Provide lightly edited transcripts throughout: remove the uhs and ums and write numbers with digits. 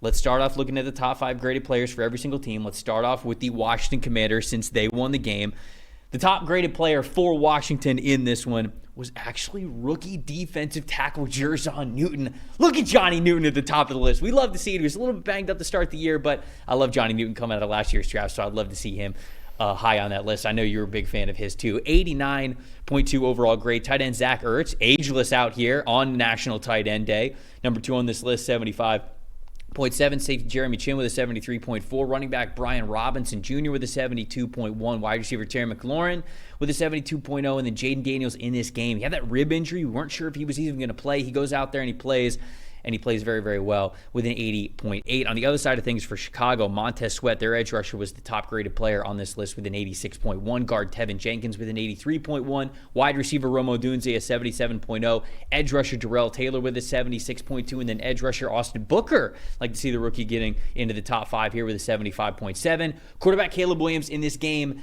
Let's start off looking at the top 5 graded players for every single team. Let's start off with the Washington Commanders since they won the game. The top graded player for Washington in this one was actually rookie defensive tackle Jerzon Newton. Look at Johnny Newton at the top of the list. We love to see it. He was a little bit banged up to start the year, but I love Johnny Newton coming out of last year's draft, so I'd love to see him high on that list. I know you're a big fan of his too. 89.2 overall grade. Tight end Zach Ertz, ageless out here on National Tight End Day. Number 2 on this list, 75.7. Safety Jeremy Chin with a 73.4. Running back Brian Robinson Jr. with a 72.1. Wide receiver Terry McLaurin with a 72.0. And then Jayden Daniels in this game. He had that rib injury. We weren't sure if he was even going to play. He goes out there and he plays very, very well with an 80.8. On the other side of things for Chicago, Montez Sweat, their edge rusher, was the top-graded player on this list with an 86.1. Guard Tevin Jenkins with an 83.1. Wide receiver Romo Dunze, a 77.0. Edge rusher Darrell Taylor with a 76.2. And then edge rusher Austin Booker, like to see the rookie getting into the top 5 here with a 75.7. Quarterback Caleb Williams in this game,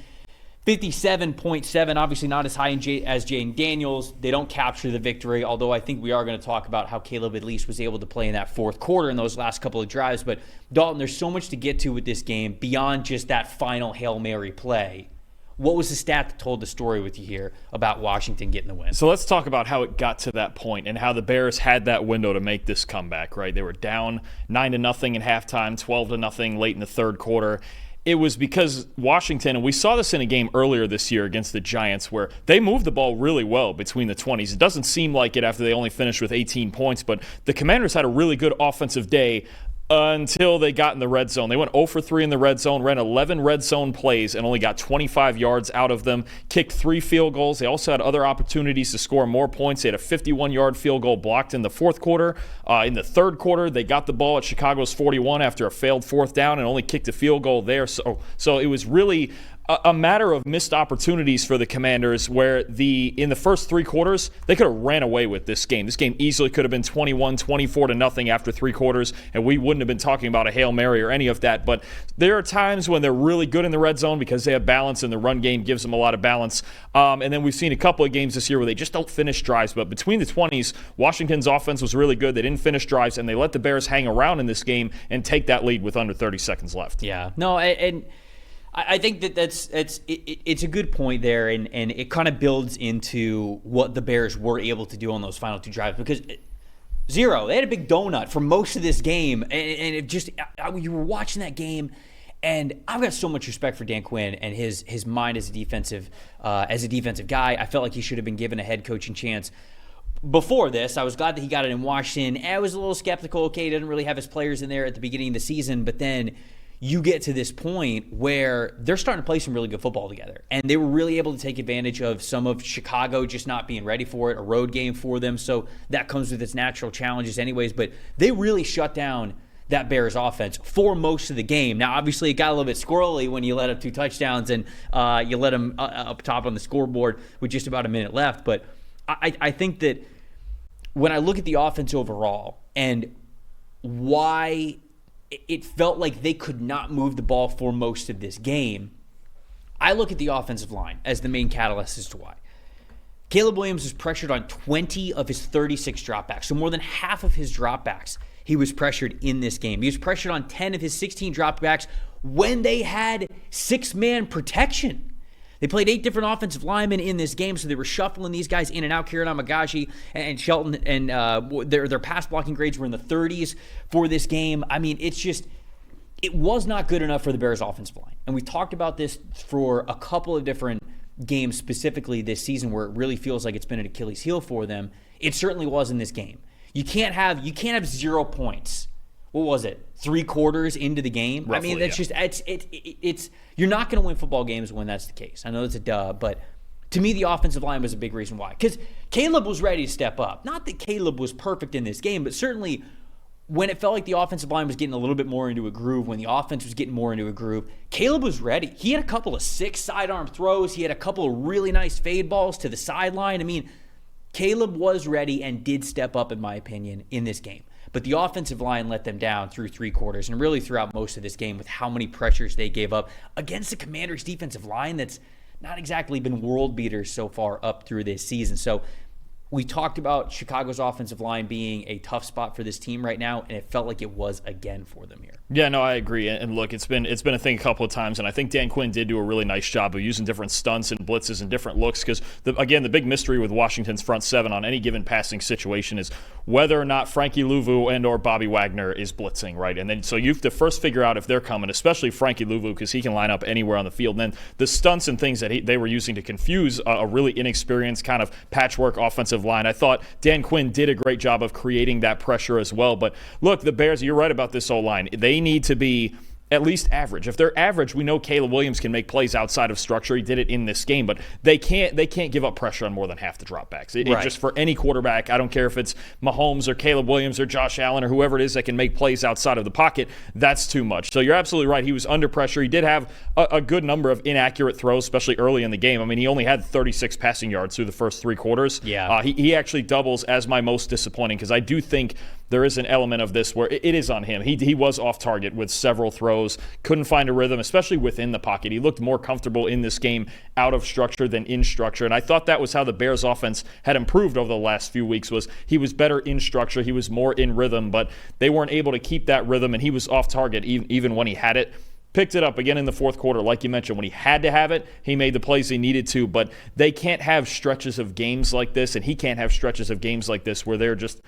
57.7, obviously not as high as Jayden Daniels. They don't capture the victory, although I think we are going to talk about how Caleb at least was able to play in that fourth quarter in those last couple of drives. But Dalton, there's so much to get to with this game beyond just that final Hail Mary play. What was the stat that told the story with you here about Washington getting the win? So let's talk about how it got to that point and how the Bears had that window to make this comeback, right? They were down 9-0 at halftime, 12-0 late in the third quarter. It was because Washington, and we saw this in a game earlier this year against the Giants, where they moved the ball really well between the 20s. It doesn't seem like it after they only finished with 18 points, but the Commanders had a really good offensive day until they got in the red zone. They went 0 for 3 in the red zone, ran 11 red zone plays, and only got 25 yards out of them, kicked 3 field goals. They also had other opportunities to score more points. They had a 51-yard field goal blocked in the fourth quarter. In the third quarter, they got the ball at Chicago's 41 after a failed fourth down and only kicked a field goal there. So it was really a matter of missed opportunities for the Commanders where in the first 3 quarters, they could have ran away with this game. This game easily could have been 24-0 after 3 quarters, and we wouldn't have been talking about a Hail Mary or any of that. But there are times when they're really good in the red zone because they have balance, and the run game gives them a lot of balance. And then we've seen a couple of games this year where they just don't finish drives. But between the 20s, Washington's offense was really good. They didn't finish drives, and they let the Bears hang around in this game and take that lead with under 30 seconds left. Yeah. No, and I think it's a good point there, and it kind of builds into what the Bears were able to do on those final 2 drives, because 0, they had a big donut for most of this game, and it just, you were watching that game, and I've got so much respect for Dan Quinn and his mind as a defensive guy. I felt like he should have been given a head coaching chance. Before this, I was glad that he got it in Washington. I was a little skeptical. Okay, he didn't really have his players in there at the beginning of the season, but then you get to this point where they're starting to play some really good football together. And they were really able to take advantage of some of Chicago just not being ready for it, a road game for them. So that comes with its natural challenges anyways. But they really shut down that Bears offense for most of the game. Now, obviously, it got a little bit squirrely when you let up 2 touchdowns and you let them up top on the scoreboard with just about a minute left. But I think that when I look at the offense overall and why it felt like they could not move the ball for most of this game, I look at the offensive line as the main catalyst as to why. Caleb Williams was pressured on 20 of his 36 dropbacks, so more than half of his dropbacks he was pressured in this game. He was pressured on 10 of his 16 dropbacks when they had 6-man protection. They played 8 different offensive linemen in this game, so they were shuffling these guys in and out. Kieran Amagashi and Shelton, and their pass blocking grades were in the 30s for this game. I mean, it was not good enough for the Bears' offensive line. And we talked about this for a couple of different games specifically this season where it really feels like it's been an Achilles heel for them. It certainly was in this game. You can't have 0 points. What was it? 3 quarters into the game? Roughly, I mean, that's just it's you're not going to win football games when that's the case. I know it's a duh, but to me, the offensive line was a big reason why. Because Caleb was ready to step up. Not that Caleb was perfect in this game, but certainly when it felt like the offensive line was getting a little bit more into a groove, when the offense was getting more into a groove, Caleb was ready. He had a couple of 6 sidearm throws. He had a couple of really nice fade balls to the sideline. I mean, Caleb was ready and did step up, in my opinion, in this game. But the offensive line let them down through 3 quarters and really throughout most of this game with how many pressures they gave up against the Commanders' defensive line that's not exactly been world beaters so far up through this season. So we talked about Chicago's offensive line being a tough spot for this team right now, and it felt like it was again for them here. Yeah, no, I agree. And look, it's been a thing a couple of times, and I think Dan Quinn did do a really nice job of using different stunts and blitzes and different looks because, again, the big mystery with Washington's front seven on any given passing situation is whether or not Frankie Louvu and or Bobby Wagner is blitzing, right? And then so you have to first figure out if they're coming, especially Frankie Louvu because he can line up anywhere on the field. And then the stunts and things that they were using to confuse a really inexperienced kind of patchwork offensive line. I thought Dan Quinn did a great job of creating that pressure as well. But look, the Bears, you're right about this O-line. They need to be at least average. If they're average, we know Caleb Williams can make plays outside of structure. He did it in this game, but they can't give up pressure on more than half the dropbacks. It just for any quarterback, I don't care if it's Mahomes or Caleb Williams or Josh Allen or whoever it is that can make plays outside of the pocket, that's too much. So you're absolutely right. He was under pressure. He did have a good number of inaccurate throws, especially early in the game. I mean, he only had 36 passing yards through the first three quarters. Yeah. He actually doubles as my most disappointing because I do think there is an element of this where it is on him. He was off target with several throws, couldn't find a rhythm, especially within the pocket. He looked more comfortable in this game out of structure than in structure, and I thought that was how the Bears offense had improved over the last few weeks was he was better in structure, he was more in rhythm, but they weren't able to keep that rhythm, and he was off target even when he had it. Picked it up again in the fourth quarter, like you mentioned. When he had to have it, he made the plays he needed to, but they can't have stretches of games like this, and he can't have stretches of games like this where they're just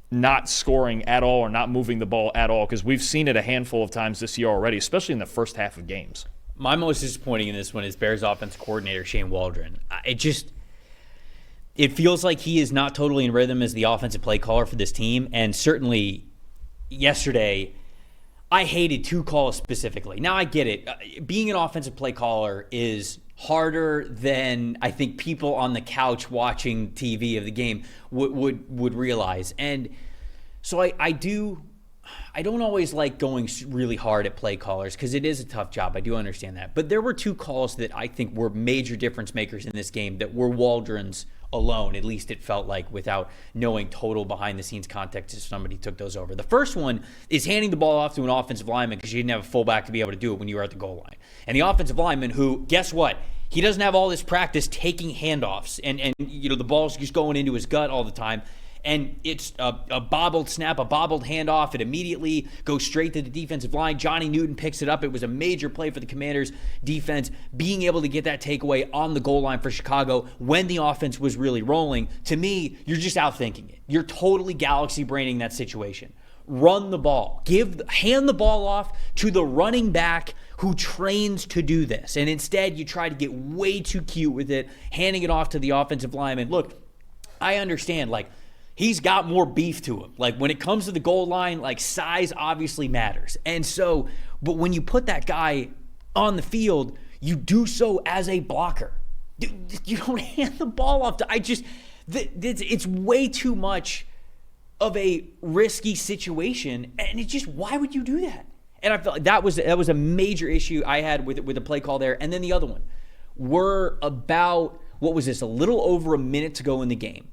not scoring at all or not moving the ball at all because we've seen it a handful of times this year already, especially in the first half of games. My most disappointing in this one is Bears offense coordinator Shane Waldron. It feels like he is not totally in rhythm as the offensive play caller for this team, and certainly yesterday I hated two calls specifically. Now I get it. Being an offensive play caller is harder than I think people on the couch watching TV of the game would realize. And so I don't always like going really hard at play callers because it is a tough job. I do understand that. But there were two calls that I think were major difference makers in this game that were Waldron's alone, at least it felt like, without knowing total behind-the-scenes context if somebody took those over. The first one is handing the ball off to an offensive lineman because you didn't have a fullback to be able to do it when you were at the goal line. And the offensive lineman who, guess what? He doesn't have all this practice taking handoffs and you know the ball's just going into his gut all the time. And it's a bobbled snap, a bobbled handoff. It immediately goes straight to the defensive line. Johnny Newton picks it up. It was a major play for the Commanders' defense, being able to get that takeaway on the goal line for Chicago when the offense was really rolling. To me, you're just outthinking it. You're totally galaxy braining that situation. Run the ball. Hand the ball off to the running back who trains to do this. And instead, you try to get way too cute with it, handing it off to the offensive lineman. Look, I understand, he's got more beef to him. When it comes to the goal line, size obviously matters. And so, but when you put that guy on the field, you do so as a blocker. You don't hand the ball off to, it's way too much of a risky situation. And why would you do that? And I felt like that was a major issue I had with the play call there. And then the other one, we're about, a little over a minute to go in the game.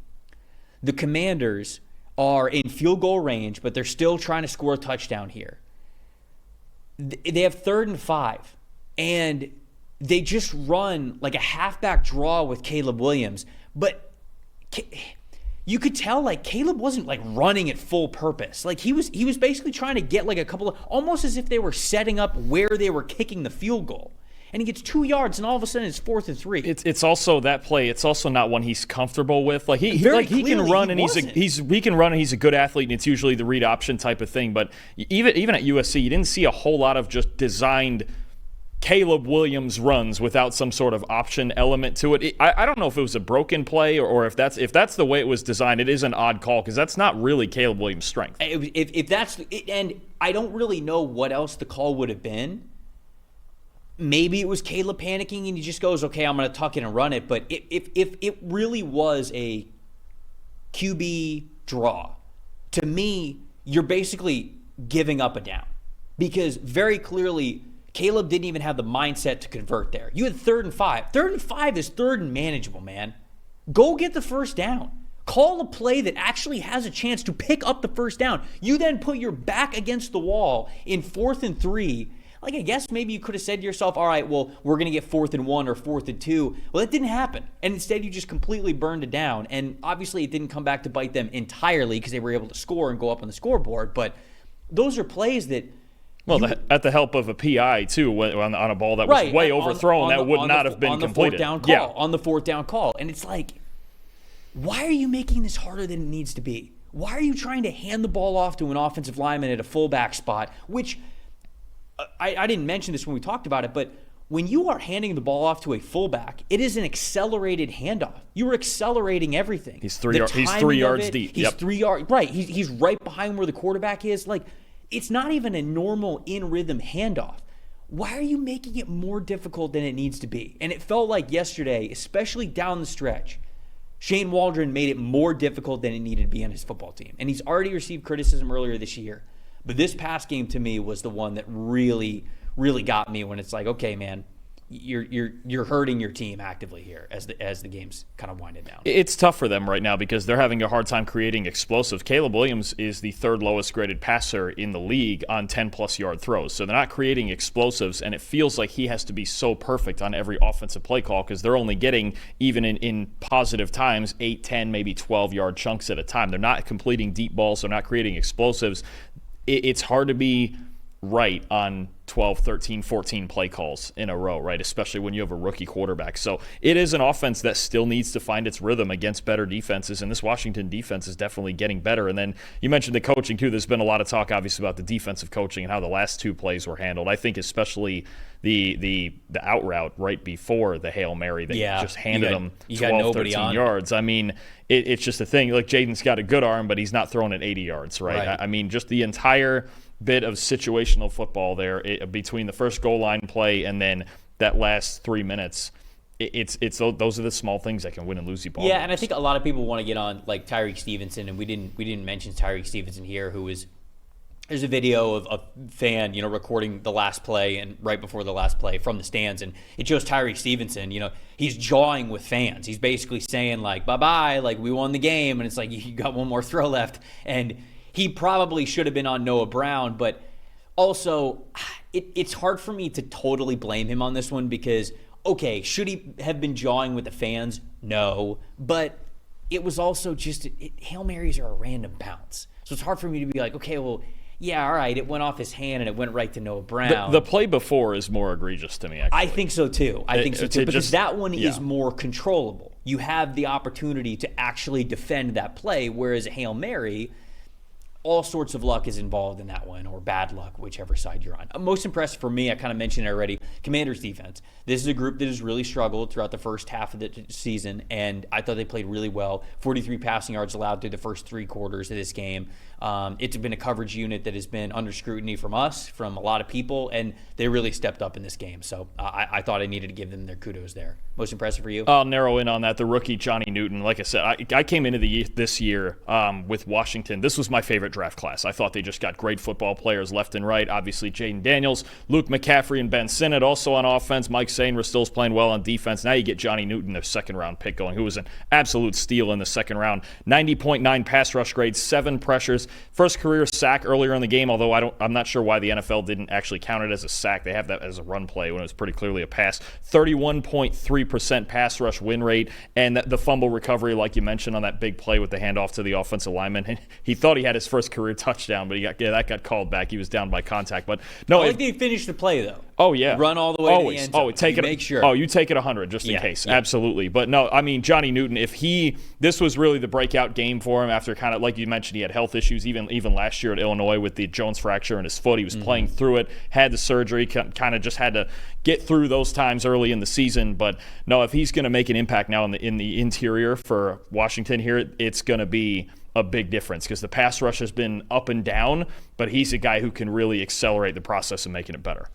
The Commanders are in field goal range, but they're still trying to score a touchdown here. They have 3rd and 5, and they just run a halfback draw with Caleb Williams. But you could tell Caleb wasn't running at full purpose. He was basically trying to get a couple of, almost as if they were setting up where they were kicking the field goal. And he gets 2 yards, and all of a sudden it's 4th and 3. It's also that play. It's also not one he's comfortable with. He can run, and he can run, and he's a good athlete, and it's usually the read option type of thing. But even at USC, you didn't see a whole lot of just designed Caleb Williams runs without some sort of option element to it. I don't know if it was a broken play or if that's the way it was designed. It is an odd call because that's not really Caleb Williams' strength. If that's it, and I don't really know what else the call would have been. Maybe it was Caleb panicking and he just goes, okay, I'm going to tuck it and run it. But if it really was a QB draw, to me, you're basically giving up a down. Because very clearly, Caleb didn't even have the mindset to convert there. You had 3rd and 5. 3rd and 5 is 3rd and manageable, man. Go get the first down. Call a play that actually has a chance to pick up the first down. You then put your back against the wall in 4th and 3. Like, I guess maybe you could have said to yourself, all right, well, we're going to get 4th and 1 or 4th and 2. Well, that didn't happen. And instead, you just completely burned it down. And obviously, it didn't come back to bite them entirely because they were able to score and go up on the scoreboard. But those are plays that... Well, at the help of a PI, too, on a ball that was way overthrown, that would not have been completed. On the 4th down call. And it's like, why are you making this harder than it needs to be? Why are you trying to hand the ball off to an offensive lineman at a fullback spot, which I didn't mention this when we talked about it, but when you are handing the ball off to a fullback, it is an accelerated handoff. You are accelerating everything. He's 3 yards deep. He's 3 yards. Right. He's right behind where the quarterback is. Like, it's not even a normal in-rhythm handoff. Why are you making it more difficult than it needs to be? And it felt like yesterday, especially down the stretch, Shane Waldron made it more difficult than it needed to be on his football team. And he's already received criticism earlier this year. But this past game to me was the one that really, really got me when it's like, okay, man, you're hurting your team actively here as the game's kind of winding down. It's tough for them right now because they're having a hard time creating explosives. Caleb Williams is the 3rd lowest graded passer in the league on 10-plus yard throws. So they're not creating explosives, and it feels like he has to be so perfect on every offensive play call because they're only getting, even in positive times, 8, 10, maybe 12-yard chunks at a time. They're not completing deep balls. They're not creating explosives. It's hard to be right on 12, 13, 14 play calls in a row, right? Especially when you have a rookie quarterback. So it is an offense that still needs to find its rhythm against better defenses, and this Washington defense is definitely getting better. And then you mentioned the coaching, too. There's been a lot of talk, obviously, about the defensive coaching and how the last 2 plays were handled. I think especially the out route right before the Hail Mary that just handed them 12, 13 yards. I mean, it's just a thing. Like, Jayden's got a good arm, but he's not throwing it 80 yards, right? I mean, just the entire bit of situational football there between the first goal line play and then that last 3 minutes. It's those are the small things that can win and lose you ball. Yeah, and I think a lot of people want to get on like Tyreek Stevenson, and we didn't mention Tyreek Stevenson here, who was. There's a video of a fan, recording the last play and right before the last play from the stands, and it shows Tyreek Stevenson. He's jawing with fans. He's basically saying like, "Bye-bye, like we won the game," and it's like you got one more throw left, and he probably should have been on Noah Brown, but also it's hard for me to totally blame him on this one because, okay, should he have been jawing with the fans? No, but it was also just Hail Marys are a random bounce, so it's hard for me to be like, okay, well. Yeah, all right, it went off his hand and it went right to Noah Brown. The play before is more egregious to me, actually. I think so, too. Because that one is more controllable. You have the opportunity to actually defend that play, whereas a Hail Mary, all sorts of luck is involved in that one, or bad luck, whichever side you're on. Most impressive for me, I kind of mentioned it already, Commanders' defense. This is a group that has really struggled throughout the first half of the season, and I thought they played really well. 43 passing yards allowed through the first 3 quarters of this game. It's been a coverage unit that has been under scrutiny from us, from a lot of people, and they really stepped up in this game. So I thought I needed to give them their kudos there. Most impressive for you? I'll narrow in on that. The rookie, Johnny Newton. Like I said, I came into this year with Washington. This was my favorite draft class. I thought they just got great football players left and right. Obviously, Jayden Daniels, Luke McCaffrey, and Ben Sinnott also on offense. Mike Sainristil's playing well on defense. Now you get Johnny Newton, their second-round pick, going, who was an absolute steal in the second round. 90.9 pass rush grade, 7 pressures. First career sack earlier in the game, although I'm not sure why the NFL didn't actually count it as a sack. They have that as a run play when it was pretty clearly a pass. 31.3% pass rush win rate, and the fumble recovery, like you mentioned, on that big play with the handoff to the offensive lineman. He thought he had his first career touchdown, but that got called back. He was down by contact. But no, I think they finished the play though. Oh yeah, run all the way to the end zone. Make sure. Oh, you take it 100 just in case. Yeah. Absolutely. But no, I mean Johnny Newton. This was really the breakout game for him after kind of like you mentioned, he had health issues even last year at Illinois with the Jones fracture in his foot. He was playing through it, had the surgery, kind of just had to get through those times early in the season. But no, if he's going to make an impact now in the interior for Washington here, it's going to be a big difference because the pass rush has been up and down, but he's a guy who can really accelerate the process of making it better.